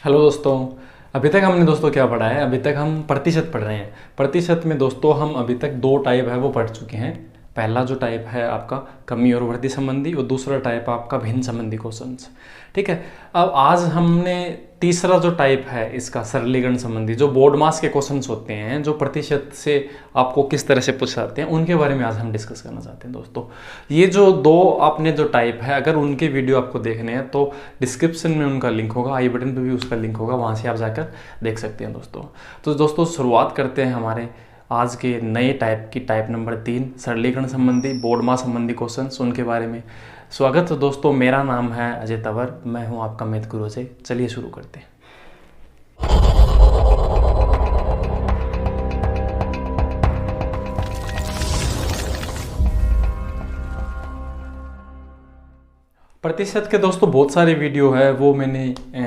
Hello दोस्तों। अभी तक हमने दोस्तों क्या पढ़ा है? अभी तक हम प्रतिशत पढ़ रहे हैं। प्रतिशत में दोस्तों हम अभी तक दो टाइप है वो पढ़ चुके हैं। पहला जो टाइप है आपका कमी और वृद्धि संबंधी, और दूसरा टाइप आपका भिन्न संबंधी क्वेश्चंस। ठीक है। अब आज हमने तीसरा जो टाइप है इसका सरलीकरण संबंधी, जो बोर्ड मास के क्वेश्चंस होते हैं, जो प्रतिशत से आपको किस तरह से पूछ जाते हैं, उनके बारे में आज हम डिस्कस करना चाहते हैं दोस्तों। ये जो दो आपने जो टाइप है, अगर उनके वीडियो आपको देखने हैं तो डिस्क्रिप्शन में उनका लिंक होगा, आई बटन पे भी उसका लिंक होगा, वहाँ से आप जाकर देख सकते हैं दोस्तों। तो दोस्तों शुरुआत करते हैं हमारे आज के नए टाइप की, टाइप नंबर 3, सरलीकरण संबंधी बोर्ड मास संबंधी क्वेश्चंस, उनके बारे में। स्वागत है दोस्तों, मेरा नाम है अजय तंवर, मैं हूं आपका मैथ गुरु अजय। चलिए शुरू करते हैं। प्रतिशत के दोस्तों बहुत सारे वीडियो है वो मैंने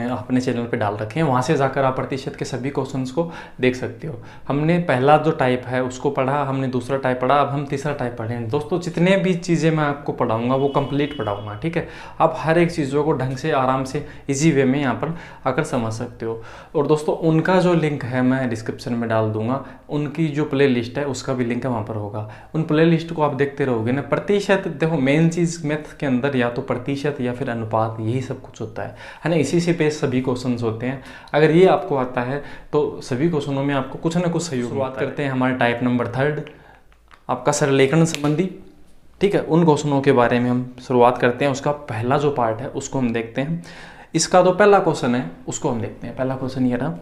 अपने चैनल पे डाल रखे हैं, वहाँ से जाकर आप प्रतिशत के सभी क्वेश्चंस को देख सकते हो। हमने पहला जो टाइप है उसको पढ़ा, हमने दूसरा टाइप पढ़ा, अब हम तीसरा टाइप पढ़े हैं दोस्तों। जितने भी चीज़ें मैं आपको पढ़ाऊँगा वो कंप्लीट पढ़ाऊँगा, ठीक है। आप हर एक चीज़ों को ढंग से आराम से ईजी वे में यहाँ पर आकर समझ सकते हो। और दोस्तों उनका जो लिंक है मैं डिस्क्रिप्शन में डाल दूँगा, उनकी जो प्ले लिस्ट है उसका भी लिंक है वहाँ पर होगा। उन प्ले लिस्ट को आप देखते रहोगे ना। प्रतिशत देखो, मेन चीज़ मैथ के अंदर या तो प्रतिशत या फिर अनुपात, यही सब कुछ होता है ना। इसी से पे सभी क्वेश्चंस होते हैं। अगर ये आपको आता है तो सभी क्वेश्चनों में आपको कुछ ना कुछ सहयोग। शुरुआत करते हैं हमारे टाइप नंबर 3, आपका सरलीकरण संबंधी। ठीक है, उन क्वेश्चनों के बारे में हम शुरुआत करते हैं। उसका पहला जो पार्ट है उसको हम देखते हैं। इसका जो पहला क्वेश्चन है उसको हम देखते हैं। पहला क्वेश्चन ये रहा,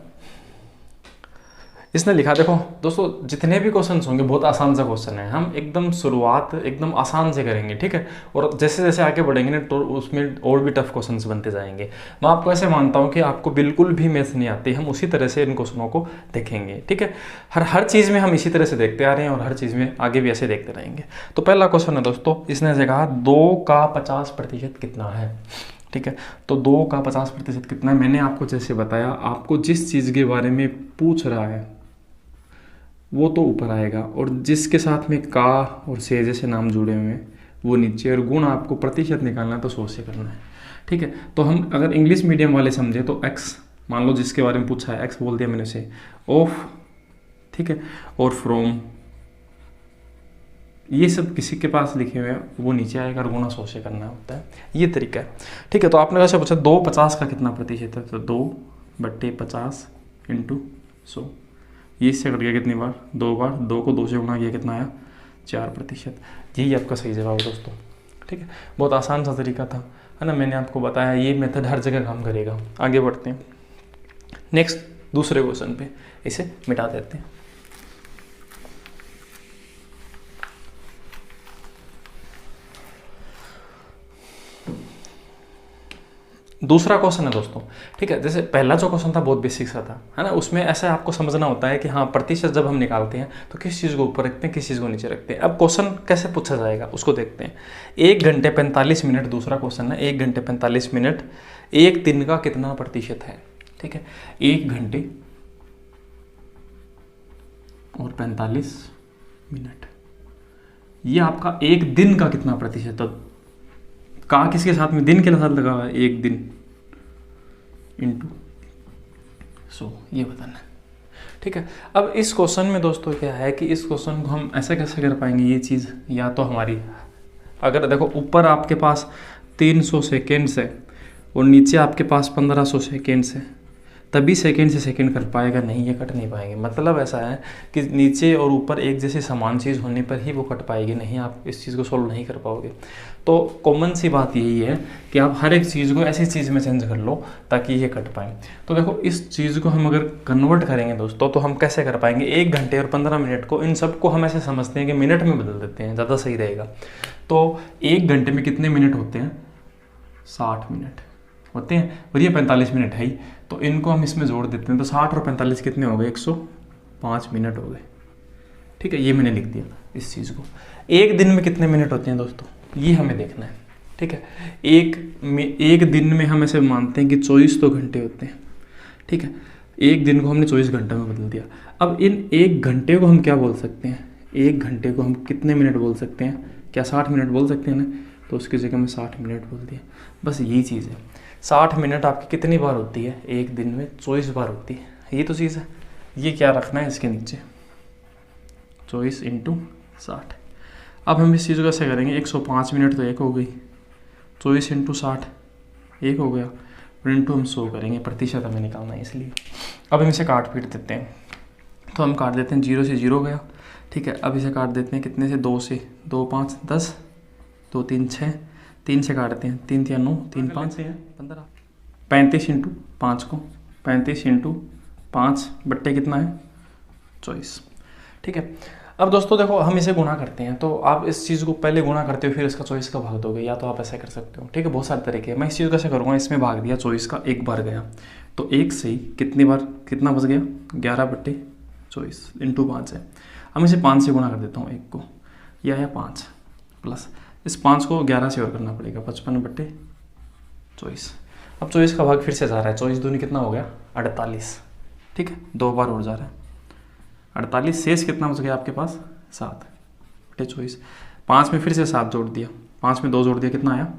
इसने लिखा, देखो दोस्तों जितने भी क्वेश्चंस होंगे बहुत आसान सा क्वेश्चन है, हम एकदम शुरुआत एकदम आसान से करेंगे, ठीक है। और जैसे जैसे आगे बढ़ेंगे ना तो उसमें और भी टफ क्वेश्चंस बनते जाएंगे। मैं आपको ऐसे मानता हूँ कि आपको बिल्कुल भी मैथ नहीं आती, हम उसी तरह से इन क्वेश्चनों को देखेंगे, ठीक है। हर चीज़ में हम इसी तरह से देखते आ रहे हैं और हर चीज़ में आगे भी ऐसे देखते रहेंगे। तो पहला क्वेश्चन है दोस्तों, इसने से कहा 2 का 50% कितना है, ठीक है। तो 2 का 50% कितना है, मैंने आपको जैसे बताया, आपको जिस चीज़ के बारे में पूछ रहा है वो तो ऊपर आएगा, और जिसके साथ में का और से जैसे नाम जुड़े हुए हैं वो नीचे, और गुण आपको प्रतिशत निकालना है तो 100 से करना है, ठीक है। तो हम अगर इंग्लिश मीडियम वाले समझे तो एक्स, मान लो जिसके बारे में पूछा है एक्स बोल दिया मैंने उसे, ऑफ, ठीक है, और फ्रॉम, ये सब किसी के पास लिखे हुए हैं वो नीचे आएगा और गुणा 100 से करना होता है। ये तरीका है, ठीक है। तो आपने कैसे पूछा 2 50 का कितना प्रतिशत है, तो 2/50 × 100। ये इससे कट गया कितनी बार, 2 बार, 2 को 2 से गुणा किया कितना आया, 4%। यही आपका सही जवाब है दोस्तों, ठीक है। बहुत आसान सा तरीका था, है ना। मैंने आपको बताया ये मेथड हर जगह काम करेगा। आगे बढ़ते हैं नेक्स्ट दूसरे क्वेश्चन पे, इसे मिटा देते हैं। दूसरा क्वेश्चन है दोस्तों, ठीक है। जैसे पहला जो क्वेश्चन था बहुत बेसिक सा था, है ना। उसमें ऐसा आपको समझना होता है कि हाँ प्रतिशत जब हम निकालते हैं तो किस चीज़ को ऊपर रखते हैं, किस चीज़ को नीचे रखते हैं। अब क्वेश्चन कैसे पूछा जाएगा उसको देखते हैं। 1 घंटे 45 मिनट, दूसरा क्वेश्चन है 1 घंटे 45 मिनट एक दिन का कितना प्रतिशत है, ठीक है। 1 घंटे और 45 मिनट, ये आपका एक दिन का कितना प्रतिशत है। का किसके साथ में, दिन के साथ लगा हुआ है, 1 दिन × 100, ये बताना है, ठीक है। अब इस क्वेश्चन में दोस्तों क्या है कि इस क्वेश्चन को हम ऐसे कैसे कर पाएंगे, ये चीज़ या तो हमारी, अगर देखो ऊपर आपके पास 300 सेकेंड्स है और नीचे आपके पास 1500 सेकेंड्स है, तभी सेकेंड से सेकेंड कर पाएगा, नहीं ये कट नहीं पाएंगे। मतलब ऐसा है कि नीचे और ऊपर एक जैसी समान चीज़ होने पर ही वो कट पाएगी, नहीं आप इस चीज़ को सोल्व नहीं कर पाओगे। तो कॉमन सी बात यही है कि आप हर एक चीज़ को ऐसी चीज़ में चेंज कर लो ताकि ये कट पाए। तो देखो इस चीज़ को हम अगर कन्वर्ट करेंगे दोस्तों तो हम कैसे कर पाएंगे, 1 घंटे और 15 मिनट को, इन सब को हम ऐसे समझते हैं कि मिनट में बदल देते हैं, ज़्यादा सही रहेगा। तो 1 घंटे में कितने मिनट होते हैं, 60 मिनट होते हैं, और ये 45 मिनट है ही, तो इनको हम इसमें जोड़ देते हैं। तो 60 और 45 कितने हो गए, 105 मिनट हो गए, ठीक है। ये मैंने लिख दिया इस चीज़ को। एक दिन में कितने मिनट होते हैं दोस्तों, ये हमें देखना है, ठीक है। एक दिन में हम ऐसे मानते हैं कि 24 तो घंटे होते हैं, ठीक है। एक दिन को हमने 24 घंटे में बदल दिया। अब इन 1 घंटे को हम क्या बोल सकते हैं, 1 घंटे को हम कितने मिनट बोल सकते हैं, क्या 60 मिनट बोल सकते हैं ना, तो उसकी जगह में 60 मिनट बोल दिया। बस यही चीज़ है, 60 मिनट आपकी कितनी बार होती है एक दिन में? 24 बार होती है। ये तो चीज़ है, ये क्या रखना है इसके नीचे, 24 × 60। अब हम इस चीज़ को कैसे करेंगे, 105 मिनट तो एक हो गई, 24 × 60 एक हो गया, और इंटू हम 100 करेंगे, प्रतिशत हमें निकालना है इसलिए। अब हम इसे काट पीट देते हैं, तो हम काट देते हैं, 0 से 0 गया, ठीक है। अब इसे काट देते हैं कितने से, 2 से, 2 5 10, 2 3 6, 3 से काटते हैं, 3 3 9, 3 5 15, 35 × 5 को, 35 × 5 बट्टे कितना है, 24, ठीक है। अब दोस्तों देखो, हम इसे गुणा करते हैं, तो आप इस चीज़ को पहले गुणा करते हो, फिर इसका 24 का भाग दोगे, या तो आप ऐसा कर सकते हो, ठीक है। बहुत सारे तरीके हैं। मैं इस चीज़ को कैसे करूँगा, इसमें भाग दिया 24 का, एक बार गया, तो एक से ही कितनी बार कितना बच गया, 11/24 × 5 है। हम इसे 5 से गुणा कर देता हूँ, एक को, या 5 प्लस इस 5 को 11 से और करना पड़ेगा, 55/24। अब 24 का भाग फिर से जा रहा है, 24 दूनी कितना हो गया, 48, ठीक है, 2 बार और जा रहा है, 48। शेष कितना बच गया आपके पास, 7/24। 5 में फिर से 7 जोड़ दिया, 5 में 2 जोड़ दिया, कितना आया,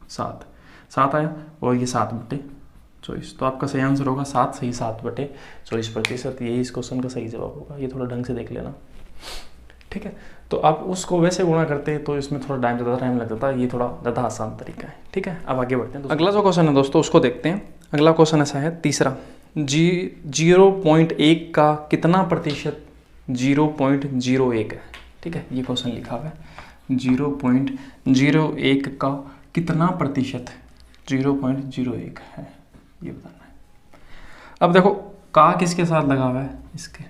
7 आया, और ये 7/24। तो आपका सही आंसर होगा 7, सही 7/24%। यही इस क्वेश्चन का सही जवाब होगा। ये थोड़ा ढंग से देख लेना, ठीक है। तो आप उसको वैसे गुणा करते तो इसमें थोड़ा ज़्यादा टाइम लग जाता है, ये थोड़ा ज़्यादा आसान तरीका है, ठीक है। अब आगे बढ़ते हैं। अगला जो क्वेश्चन है दोस्तों, उसको देखते हैं। अगला क्वेश्चन ऐसा है, तीसरा, 0.1 का कितना प्रतिशत 0.01 है, ठीक है। ये क्वेश्चन लिखा हुआ है, 0.01 का कितना प्रतिशत 0.01 है, ये बताना है। अब देखो, का किसके साथ लगा हुआ है, इसके,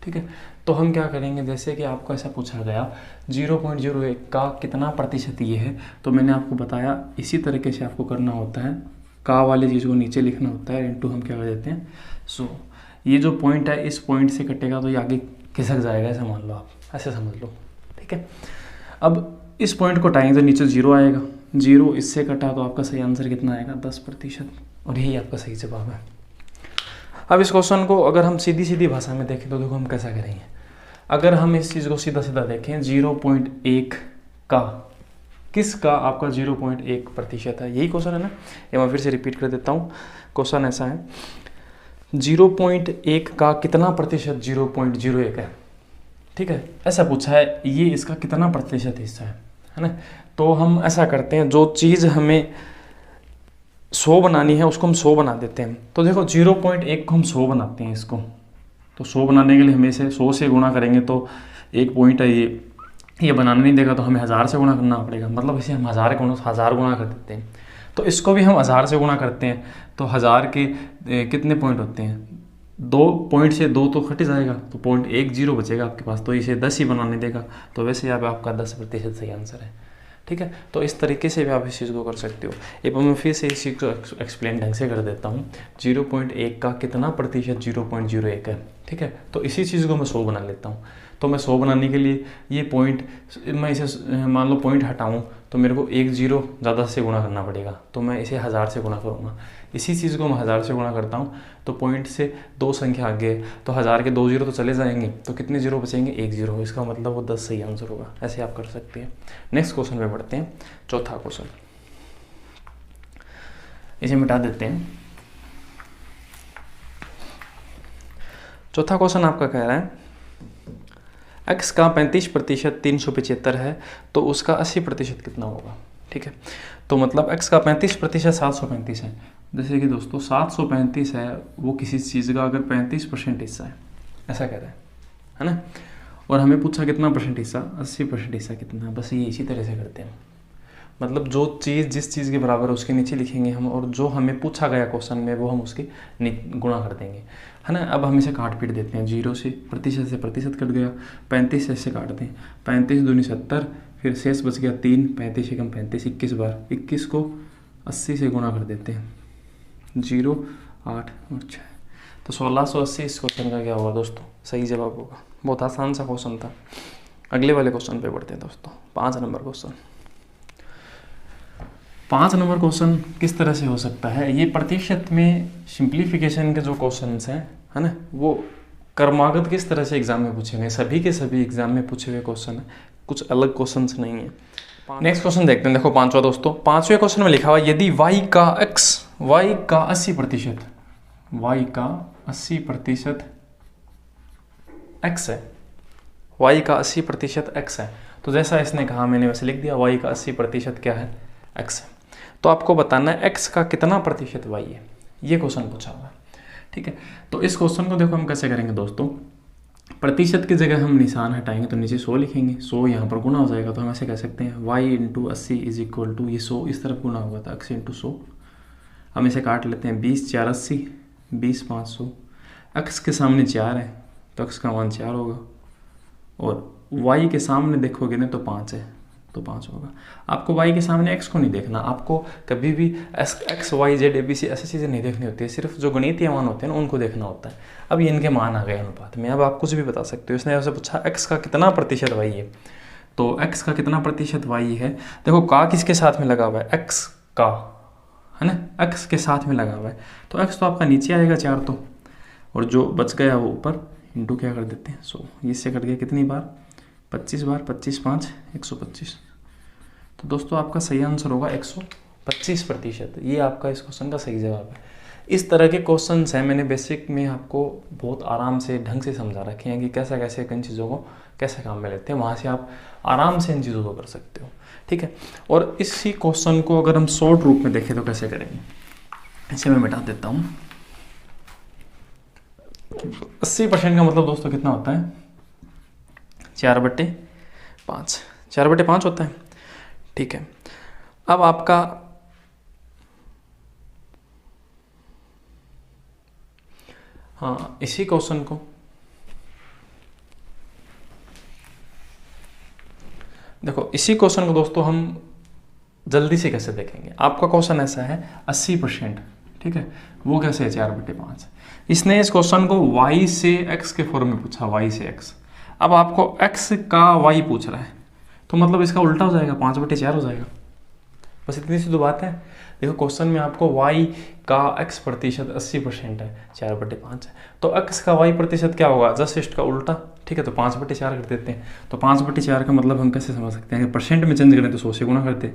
ठीक है। तो हम क्या करेंगे, जैसे कि आपको ऐसा पूछा गया 0.01 का कितना प्रतिशत ये है, तो मैंने आपको बताया इसी तरीके से आपको करना होता है, का वाली चीज़ को नीचे लिखना होता है, इंटू हम क्या कर देते हैं 100। ये जो पॉइंट है, इस पॉइंट से कटेगा तो ये आगे खिसक जाएगा, ऐसा मान लो, आप ऐसे समझ लो, ठीक है। अब इस पॉइंट को हटाएंगे तो नीचे 0 आएगा, 0 इससे कटा तो आपका सही आंसर कितना आएगा, 10%, और यही आपका सही जवाब है। अब इस क्वेश्चन को अगर हम सीधी भाषा में देखें तो देखो हम कैसा करेंगे। अगर हम इस चीज़ को सीधा देखें, 0.1 का किसका आपका 0.1% है, यही क्वेश्चन है ना। ये मैं फिर से रिपीट कर देता हूँ, क्वेश्चन ऐसा है, 0.1 का कितना प्रतिशत 0.01 है, ठीक है, ऐसा पूछा है। ये इसका कितना प्रतिशत हिस्सा है ना। तो हम ऐसा करते हैं, जो चीज़ हमें 100 बनानी है उसको हम 100 बना देते हैं। तो देखो 0.1 को हम 100 बनाते हैं इसको, तो 100 बनाने के लिए हमें इसे 100 से गुणा करेंगे, तो एक पॉइंट है ये बनाने नहीं देगा, तो हमें 1000 से गुणा करना पड़ेगा, मतलब इसे हम 1000 गुणा कर देते हैं। तो इसको भी हम 1000 से गुणा करते हैं, तो 1000 के कितने पॉइंट होते हैं, 2 पॉइंट से 2 तो कट जाएगा, तो 0.10 बचेगा आपके पास, तो इसे 10 ही बनाने देगा, तो वैसे यहाँ पे आपका 10% सही आंसर है, ठीक है। तो इस तरीके से भी आप इस चीज़ को कर सकते हो। एक बार मैं फिर से इस चीज़ को एक्सप्लेन ढंग से कर देता हूँ, 0.1 का कितना प्रतिशत 0.01 है, ठीक है। तो इसी चीज़ को मैं 100 बना लेता हूँ। तो मैं 100 बनाने के लिए ये पॉइंट, मैं इसे मान लो पॉइंट हटाऊँ तो मेरे को 1 0 ज़्यादा से गुणा करना पड़ेगा, तो मैं इसे 1000 से गुणा करूँगा। इसी चीज़ को मैं 1000 से गुणा करता हूँ, तो पॉइंट से 2 संख्या आगे, तो 1000 के 2 0 तो चले जाएंगे, तो कितने 0 बचेंगे, 1 0। इसका मतलब वो 10 सही आंसर होगा। ऐसे आप कर सकते हैं। नेक्स्ट क्वेश्चन पे बढ़ते हैं, चौथा क्वेश्चन, इसे मिटा देते हैं। चौथा क्वेश्चन आपका कह रहा है, x का 35% 375 है, तो उसका 80% कितना होगा, ठीक है। तो मतलब x का 35% 735 है। जैसे कि दोस्तों 735 है, वो किसी चीज़ का अगर 35% हिस्सा है, ऐसा कह रहा है ना। और हमें पूछा कितना परसेंट हिस्सा, 80% हिस्सा कितना है। बस ये इसी तरह से करते हैं, मतलब जो चीज़ जिस चीज़ के बराबर है उसके नीचे लिखेंगे हम, और जो हमें पूछा गया क्वेश्चन में वो हम उसके गुणा कर देंगे, है ना। अब हम इसे काट पीट देते हैं, 0 से प्रतिशत कट गया, 35 से काट दें, 35 दूनी 70, फिर शेष बच गया 3, 35 एकम 35, 21 बार, 21 को 80 से गुणा कर देते हैं, 0 8 और 6, तो 1680 इस क्वेश्चन का क्या होगा दोस्तों, सही जवाब होगा। बहुत आसान सा क्वेश्चन था। अगले वाले क्वेश्चन पे बढ़ते हैं दोस्तों, 5 नंबर क्वेश्चन। 5 नंबर क्वेश्चन किस तरह से हो सकता है, ये प्रतिशत में सिंप्लीफिकेशन के जो क्वेश्चंस हैं, है ना, वो क्रमागत किस तरह से एग्जाम में पूछे गए, सभी के सभी एग्जाम में पूछे हुए क्वेश्चन है, कुछ अलग क्वेश्चंस नहीं है। नेक्स्ट क्वेश्चन देखते हैं। देखो पांचवा दोस्तों, पांचवें क्वेश्चन में लिखा हुआ यदि y का 80% y का 80% x है, y का 80% x है, तो जैसा इसने कहा मैंने वैसे लिख दिया, y का 80% क्या है, x है। तो आपको बताना है x का कितना प्रतिशत y है, ये क्वेश्चन पूछा हुआ है। ठीक है, तो इस क्वेश्चन को देखो हम कैसे करेंगे दोस्तों, प्रतिशत की जगह हम निशान हटाएंगे तो नीचे 100 लिखेंगे, 100 यहाँ पर गुना हो जाएगा, तो हम ऐसे कह सकते हैं y into 80 is equal to, ये 100 इस तरफ गुना होगा था, 80 इंटू 100, हम इसे काट लेते हैं, 20 4 80, 20 500, x के सामने 4 है तो x का मान 4 होगा, और y के सामने देखोगे ना तो 5 है तो 5 होगा। आपको y के सामने x को नहीं देखना, आपको कभी भी x y z a b c ऐसी चीज़ें नहीं देखनी होती है, सिर्फ जो गणितीय मान होते हैं ना उनको देखना होता है। अब ये इनके मान आ गए अनुपात में, अब आप कुछ भी बता सकते हो। इसने आपसे पूछा x का कितना प्रतिशत y है, तो x का कितना प्रतिशत y है, देखो का किसके साथ में लगा हुआ है, x का है ना, x के साथ में लगा हुआ है, तो x तो आपका नीचे आएगा 4 तो, और जो बच गया वो ऊपर इंटू क्या कर देते हैं 100, इससे कट गया कितनी बार, 25 बार, 25 5 125। तो दोस्तों आपका सही आंसर होगा 125%, ये आपका इस क्वेश्चन का सही जवाब है। इस तरह के क्वेश्चन है मैंने बेसिक में आपको बहुत आराम से ढंग से समझा रखे हैं कि कैसे कैसे किन चीज़ों को कैसे काम में लेते हैं, वहाँ से आप आराम से इन चीज़ों को कर सकते हो। ठीक है, और इसी क्वेश्चन को अगर हम शॉर्ट रूप में देखें तो कैसे करेंगे, इसे मैं मिटा देता हूँ। 80% का मतलब दोस्तों कितना होता है, 4/5, 4/5 होता है। ठीक है, अब आपका हाँ इसी क्वेश्चन को देखो, इसी क्वेश्चन को दोस्तों हम जल्दी से कैसे देखेंगे। आपका क्वेश्चन ऐसा है 80%, ठीक है, वो कैसे है 4/5। इसने इस क्वेश्चन को y से x के फॉर्म में पूछा, y से x। अब आपको x का y पूछ रहा है, तो मतलब इसका उल्टा हो जाएगा, 5/4 हो जाएगा। बस इतनी सी तो बात है। देखो क्वेश्चन में आपको y का x प्रतिशत 80% है, 4/5 है, तो x का y प्रतिशत क्या होगा, जस्ट इसका उल्टा। ठीक है, तो 5/4 कर देते हैं। तो 5/4 का मतलब हम कैसे समझ सकते हैं, अगर परसेंट में चेंज करें तो 100 से गुना करते।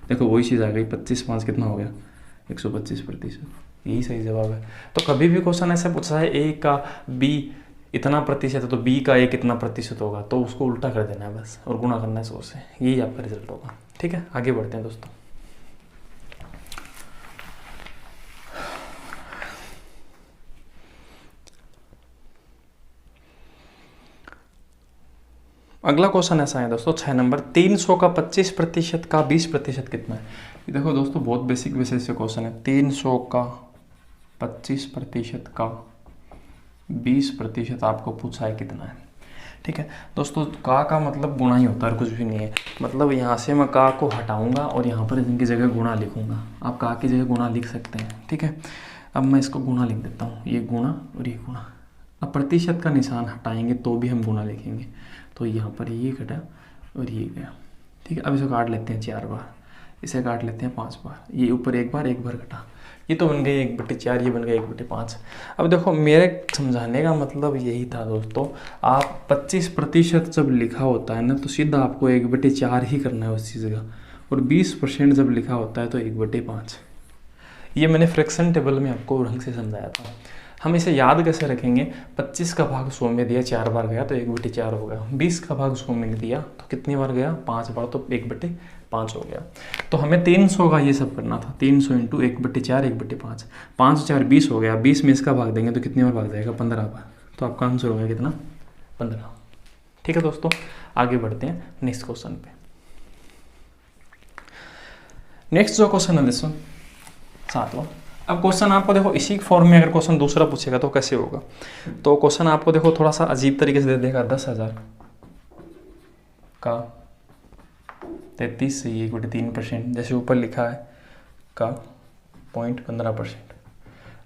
देखो वही चीज़ आ गई, 25 5 कितना हो गया, 125%, यही सही जवाब है। तो कभी भी क्वेश्चन ऐसा पूछा है a का b इतना प्रतिशत है तो b का a कितना प्रतिशत होगा, तो उसको उल्टा कर देना है बस, और गुणा करना है 100 से, यही आपका रिजल्ट होगा। ठीक है, आगे बढ़ते हैं दोस्तों। अगला क्वेश्चन ऐसा है दोस्तों 6 नंबर, 300 का 25% का 20% कितना है। ये देखो दोस्तों बहुत बेसिक विषय से क्वेश्चन है। 300 का 25% का 20% आपको पूछा है कितना है। ठीक है दोस्तों, का मतलब गुणा ही होता है, कुछ भी नहीं है। मतलब यहाँ से मैं का को हटाऊंगा और यहाँ पर इनकी जगह गुणा लिखूंगा। आप का की जगह गुणा लिख सकते हैं। ठीक है, अब मैं इसको गुणा लिख देता हूँ, ये गुणा और ये गुणा। अब प्रतिशत का निशान हटाएंगे तो भी हम गुणा लिखेंगे, तो यहाँ पर ये कटा और ये गया। ठीक है, अब इसे काट लेते हैं 4 बार, इसे काट लेते हैं 5 बार, ये ऊपर एक बार कटा, ये तो बन गई 1/4, ये बन गया 1/5। अब देखो मेरे समझाने का मतलब यही था दोस्तों, आप 25% जब लिखा होता है ना तो सीधा आपको 1/4 ही करना है उस चीज़ का, और 20% जब लिखा होता है तो 1/5। ये मैंने फ्रैक्शन टेबल में आपको ढंग से समझाया था। हम इसे याद कैसे रखेंगे, 25 का भाग 100 में दिया 4 बार गया तो 1/4 हो गया। 20 का भाग 100 में दिया तो कितनी बार गया, 5 बार, तो 1/5 हो गया। तो हमें 300 का ये सब करना था, 300 इंटू 1/4 1/5, 5 4 20 हो गया। 20 में इसका भाग देंगे तो कितनी बार भाग जाएगा, 15 बार। तो आपका आंसर हो गया कितना, 15। ठीक है दोस्तों, आगे बढ़ते हैं नेक्स्ट क्वेश्चन पे। नेक्स्ट जो क्वेश्चन है दोस्तों 7वां। अब क्वेश्चन आपको देखो इसी फॉर्म में अगर क्वेश्चन दूसरा पूछेगा तो कैसे होगा। तो क्वेश्चन आपको देखो थोड़ा सा अजीब तरीके से दे देगा, 10,000 का 33 से 1/3%, जैसे ऊपर लिखा है का 0.15%।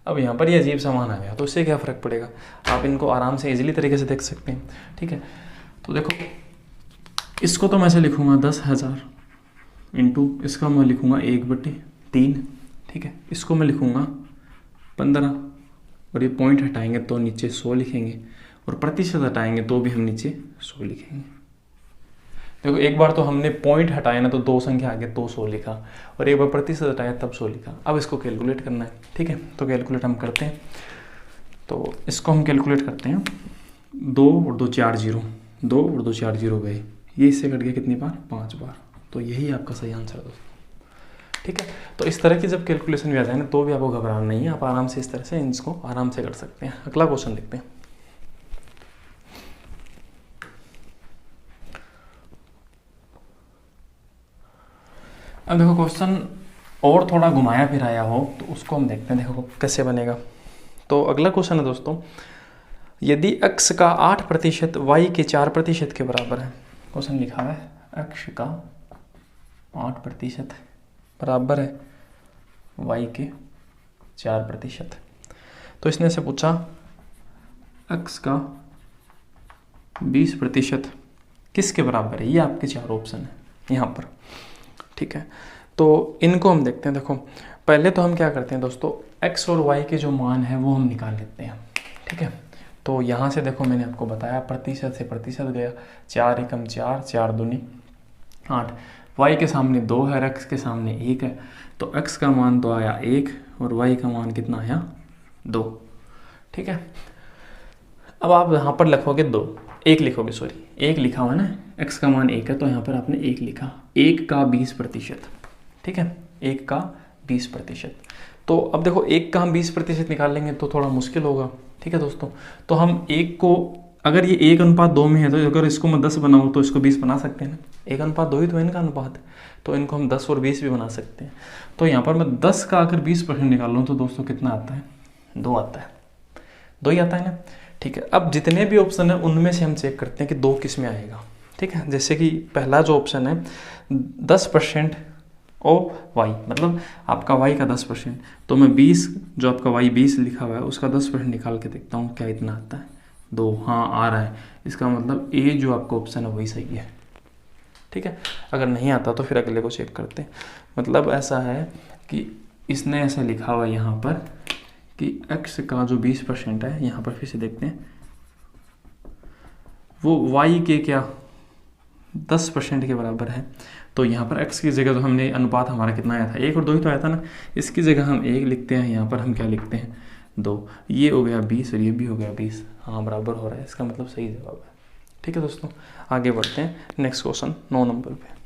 अब यहाँ पर ये अजीब सा मान आ गया, तो इससे क्या फ़र्क पड़ेगा, आप इनको आराम से इजीली तरीके से देख सकते हैं। ठीक है, तो देखो इसको तो मैं ऐसे लिखूँगा 10,000 इंटू इसका मैं लिखूँगा 1/3। ठीक है, इसको मैं लिखूँगा 15, और ये पॉइंट हटाएंगे तो नीचे 100 लिखेंगे, और प्रतिशत हटाएंगे तो भी हम नीचे 100 लिखेंगे। देखो एक बार तो हमने पॉइंट हटाया ना तो 2 संख्या आगे तो 100 लिखा, और एक बार प्रतिशत हटाया तब 100 लिखा। अब इसको कैलकुलेट करना है, ठीक है, तो कैलकुलेट हम करते हैं। तो इसको हम कैलकुलेट करते हैं, 2 और 2 4 0, 2 और 2 4 0 गए, ये इससे कट गया कितनी बार, 5 बार। तो यही आपका सही आंसर है दोस्तों, ठीक है। तो इस तरह की जब कैलकुलेशन भी आ जाए ना तो भी आपको घबराना नहीं है, आप आराम से इस तरह से इसको आराम से कर सकते हैं। अगला क्वेश्चन देखते हैं। अब देखो क्वेश्चन और थोड़ा घुमाया फिराया हो तो उसको हम देखते हैं, देखो कैसे बनेगा। तो अगला क्वेश्चन है दोस्तों, यदि x का 8% y के 4% के बराबर है। क्वेश्चन लिखा है x का 8% बराबर है y के 4%। तो इसने से पूछा x का 20% किसके बराबर है, ये आपके 4 ऑप्शन है यहाँ पर, ठीक है। तो इनको हम देखते हैं। देखो पहले तो हम क्या करते हैं दोस्तों, x और y के जो मान है वो हम निकाल लेते हैं, ठीक है। तो यहाँ से देखो मैंने आपको बताया प्रतिशत से प्रतिशत गया, 4 एकम 4, 4 दूनी 8, y के सामने 2 है, x के सामने 1 है, तो x का मान तो आया 1 और y का मान कितना आया 2, ठीक है। अब आप यहाँ पर लिखोगे 2, 1 लिखोगे, सॉरी 1 लिखा हुआ है ना, x का मान 1 है तो यहाँ पर आपने 1 लिखा, 1 का 20%, ठीक है, 1 का 20%। तो अब देखो 1 का हम 20% निकाल लेंगे तो थोड़ा मुश्किल होगा, ठीक है दोस्तों। तो हम 1 को, अगर ये 1:2 में है तो अगर इसको मैं 10 बनाऊँ तो इसको 20 बना सकते हैं ना, 1:2 ही तो है इनका अनुपात, तो इनको हम 10 और 20 भी बना सकते हैं। तो यहाँ पर मैं 10 का अगर 20% निकाल लूँ तो दोस्तों कितना आता है, 2 आता है, 2 ही आता है ना, ठीक है। अब जितने भी ऑप्शन है उनमें से हम चेक करते हैं कि 2 किस में आएगा, ठीक है। जैसे कि पहला जो ऑप्शन है 10% ऑफ y, मतलब आपका y का 10%, तो मैं 20, जो आपका y 20 लिखा हुआ है उसका 10% निकाल के देखता हूँ क्या इतना आता है, 2, हाँ आ रहा है, इसका मतलब ए जो आपका ऑप्शन है वही सही है, ठीक है। अगर नहीं आता तो फिर अगले को चेक करते हैं। मतलब ऐसा है कि इसने ऐसा लिखा हुआ है यहाँ पर कि x का जो 20% है, यहाँ पर फिर से देखते हैं, वो y के क्या 10% के बराबर है। तो यहाँ पर x की जगह तो हमने अनुपात हमारा कितना आया था, 1 और 2 ही तो आया था ना, इसकी जगह हम 1 लिखते हैं, यहाँ पर हम क्या लिखते हैं 2, ये हो गया 20 और ये भी हो गया 20, हाँ बराबर हो रहा है, इसका मतलब सही जवाब है, ठीक है दोस्तों। आगे बढ़ते हैं नेक्स्ट क्वेश्चन 9 नंबर पे।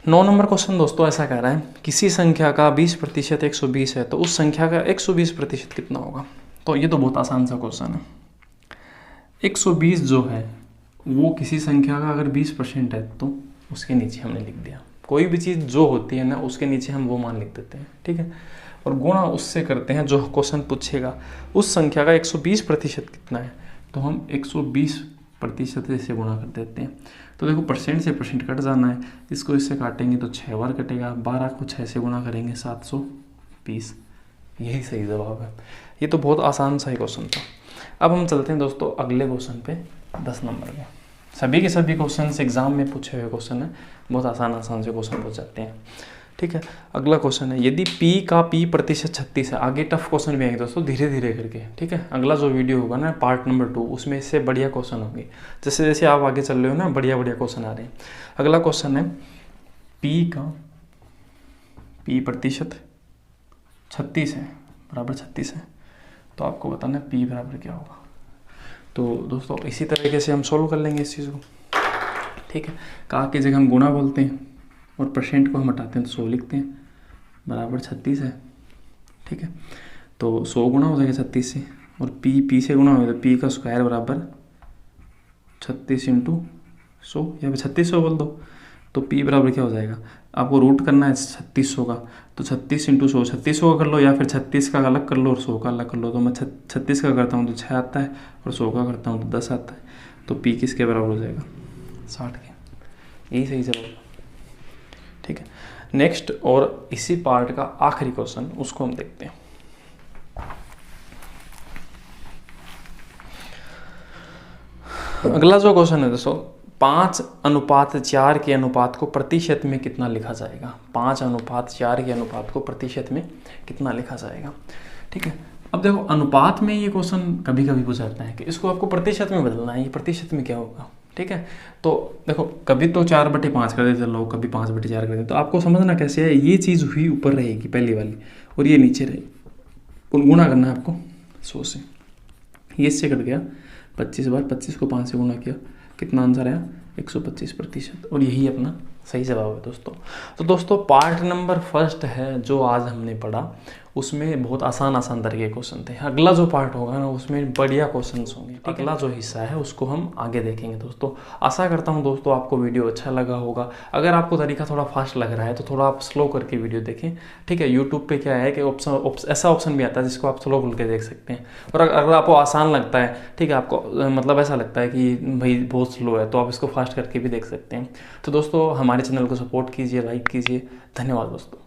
नौ नंबर क्वेश्चन दोस्तों ऐसा कह रहा है, किसी संख्या का 20% 120 है तो उस संख्या का 120% कितना होगा। तो ये तो बहुत आसान सा क्वेश्चन है। 120 जो है वो किसी संख्या का अगर 20% है तो उसके नीचे हमने लिख दिया, कोई भी चीज़ जो होती है ना उसके नीचे हम वो मान लिख देते हैं, ठीक है, और गुणा उससे करते हैं जो क्वेश्चन पूछेगा उस संख्या का 120% कितना है, तो हम 120% से गुणा कर देते हैं। तो देखो परसेंट से परसेंट कट जाना है, इसको इससे काटेंगे तो 6 बार कटेगा, 12 को 6 से गुणा करेंगे 720, यही सही जवाब है। ये तो बहुत आसान सा ही क्वेश्चन था। अब हम चलते हैं दोस्तों अगले क्वेश्चन पे 10 नंबर में। सभी के सभी क्वेश्चन एग्जाम में पूछे हुए क्वेश्चन है, बहुत आसान से क्वेश्चन पूछ जाते हैं, ठीक है। अगला क्वेश्चन है, यदि p का p% 36 है। आगे टफ क्वेश्चन भी आएंगे दोस्तों धीरे धीरे करके, ठीक है। अगला जो वीडियो होगा ना पार्ट नंबर 2 उसमें इससे बढ़िया क्वेश्चन होंगे, जैसे जैसे आप आगे चल रहे हो ना बढ़िया बढ़िया क्वेश्चन आ रहे हैं। अगला क्वेश्चन है p का p% 36 है, बराबर 36 है, तो आपको बताना है p बराबर क्या होगा। तो दोस्तों इसी तरीके से हम सोल्व कर लेंगे इस चीज़ को, ठीक है। का की जगह हम गुणा बोलते हैं और परसेंट को हम हटाते हैं तो 100 लिखते हैं, बराबर 36 है, ठीक है। तो 100 गुणा हो जाएगा 36 से, और p से गुणा होगा तो p का स्क्वायर बराबर 36 × 100, या फिर 3600 बोल दो, तो p बराबर क्या हो जाएगा, आपको रूट करना है 3600 का, तो 36 × 100, 3600 का कर लो या फिर 36 का अलग कर लो और 100 का अलग कर लो। तो मैं 36 का करता हूँ तो 6 आता है और 100 का करता हूँ तो 10 आता है, तो p किसके बराबर हो जाएगा 60 के, यही सही जवाब, ठीक है। नेक्स्ट और इसी पार्ट का आखिरी क्वेश्चन उसको हम देखते हैं। अगला जो क्वेश्चन है दोस्तों, 5:4 के अनुपात को प्रतिशत में कितना लिखा जाएगा। 5:4 के अनुपात को प्रतिशत में कितना लिखा जाएगा, ठीक है। अब देखो अनुपात में ये क्वेश्चन कभी कभी पूछा जाता है कि इसको आपको प्रतिशत में बदलना है, ये प्रतिशत में क्या होगा, ठीक है। तो देखो कभी तो 4/5 कर देते लोग, कभी 5/4 कर देते, तो आपको समझना कैसे है, ये चीज़ हुई ऊपर रहेगी पहली वाली और ये नीचे रहेगी, और गुणा करना है आपको 100 से। ये इससे कट गया 25 बार, 25 को 5 से गुणा किया, कितना आंसर आया 125%, और यही अपना सही जवाब है दोस्तों। तो दोस्तों पार्ट नंबर फर्स्ट है जो आज हमने पढ़ा, उसमें बहुत आसान तरह के क्वेश्चन थे। अगला जो पार्ट होगा ना उसमें बढ़िया क्वेश्चंस होंगे। अगला जो हिस्सा है उसको हम आगे देखेंगे दोस्तों। आशा करता हूँ दोस्तों आपको वीडियो अच्छा लगा होगा। अगर आपको तरीका थोड़ा फास्ट लग रहा है तो थोड़ा आप स्लो करके वीडियो देखें, ठीक है। यूट्यूब पे क्या है कि ऐसा ऑप्शन भी आता है जिसको आप स्लो करके देख सकते हैं, और अगर आपको आसान लगता है, ठीक है, आपको मतलब ऐसा लगता है कि भाई बहुत स्लो है, तो आप इसको फास्ट करके भी देख सकते हैं। तो दोस्तों हमारे चैनल को सपोर्ट कीजिए, लाइक कीजिए। धन्यवाद दोस्तों।